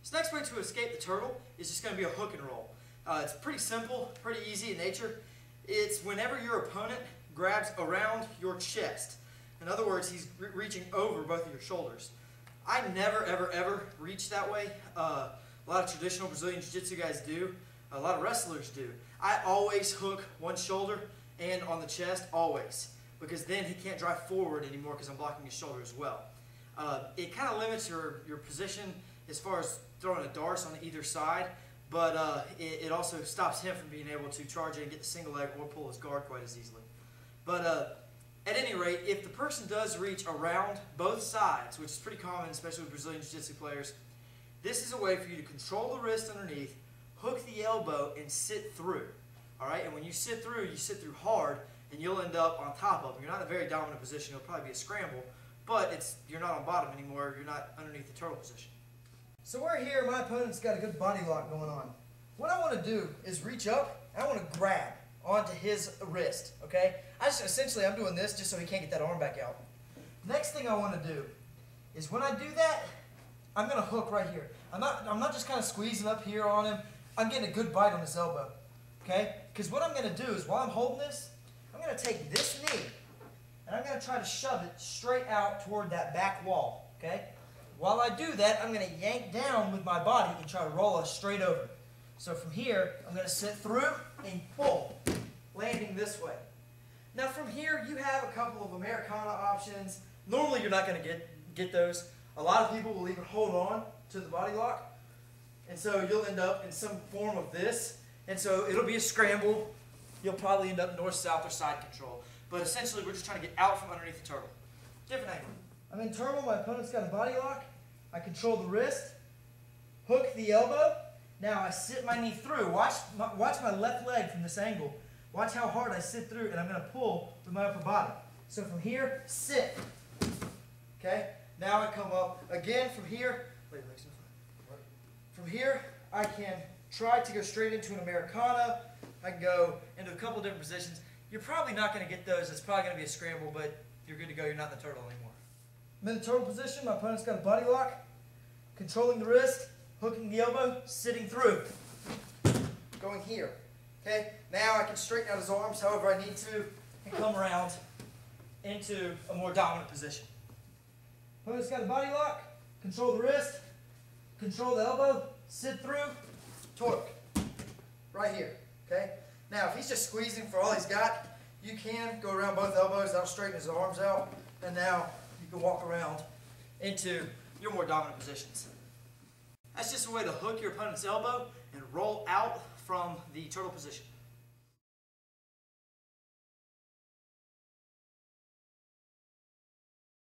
So next way to escape the turtle is just going to be a hook and roll. It's pretty simple, pretty easy in nature. It's whenever your opponent grabs around your chest. In other words, he's reaching over both of your shoulders. I never, ever, ever reach that way. A lot of traditional Brazilian Jiu-Jitsu guys do. A lot of wrestlers do. I always hook one shoulder and on the chest, always. Because then he can't drive forward anymore because I'm blocking his shoulder as well. It kind of limits your position as far as throwing a darce on either side, but it also stops him from being able to charge in and get the single leg or pull his guard quite as easily. But at any rate, if the person does reach around both sides, which is pretty common, especially with Brazilian Jiu-Jitsu players, this is a way for you to control the wrist underneath, hook the elbow, and sit through. All right? And when you sit through hard, and you'll end up on top of him. You're not in a very dominant position. It'll probably be a scramble, but you're not on bottom anymore. You're not underneath the turtle position. So we're here. My opponent's got a good body lock going on. What I want to do is reach up. I want to grab onto his wrist. Okay? Essentially, I'm doing this just so he can't get that arm back out. Next thing I want to do is when I do that, I'm going to hook right here. I'm not just kind of squeezing up here on him. I'm getting a good bite on his elbow. Okay? Because what I'm going to do is while I'm holding this, I'm going to take this knee and I'm going to try to shove it straight out toward that back wall. Okay? While I do that, I'm going to yank down with my body and try to roll us straight over. So from here, I'm going to sit through and pull, landing this way. Now from here, you have a couple of Americana options. Normally you're not going to get those. A lot of people will even hold on to the body lock. And so you'll end up in some form of this. And so it'll be a scramble. You'll probably end up north, south, or side control. But essentially, we're just trying to get out from underneath the turtle. Different angle. I'm in turtle. My opponent's got a body lock. I control the wrist. Hook the elbow. Now I sit my knee through. Watch my left leg from this angle. Watch how hard I sit through, and I'm going to pull with my upper body. So from here, sit. Okay? Now I come up again from here. From here, I can try to go straight into an Americana. I can go into a couple different positions. You're probably not going to get those. It's probably going to be a scramble, but you're good to go. You're not in the turtle anymore. I'm in the turtle position. My opponent's got a body lock. Controlling the wrist, hooking the elbow, sitting through. Going here. Okay? Now I can straighten out his arms however I need to and come around into a more dominant position. Opponent's got a body lock. Control the wrist. Control the elbow. Sit through. Torque. Right here. Okay? Now, if he's just squeezing for all he's got, you can go around both elbows. That'll straighten his arms out. And now you can walk around into your more dominant positions. That's just a way to hook your opponent's elbow and roll out from the turtle position.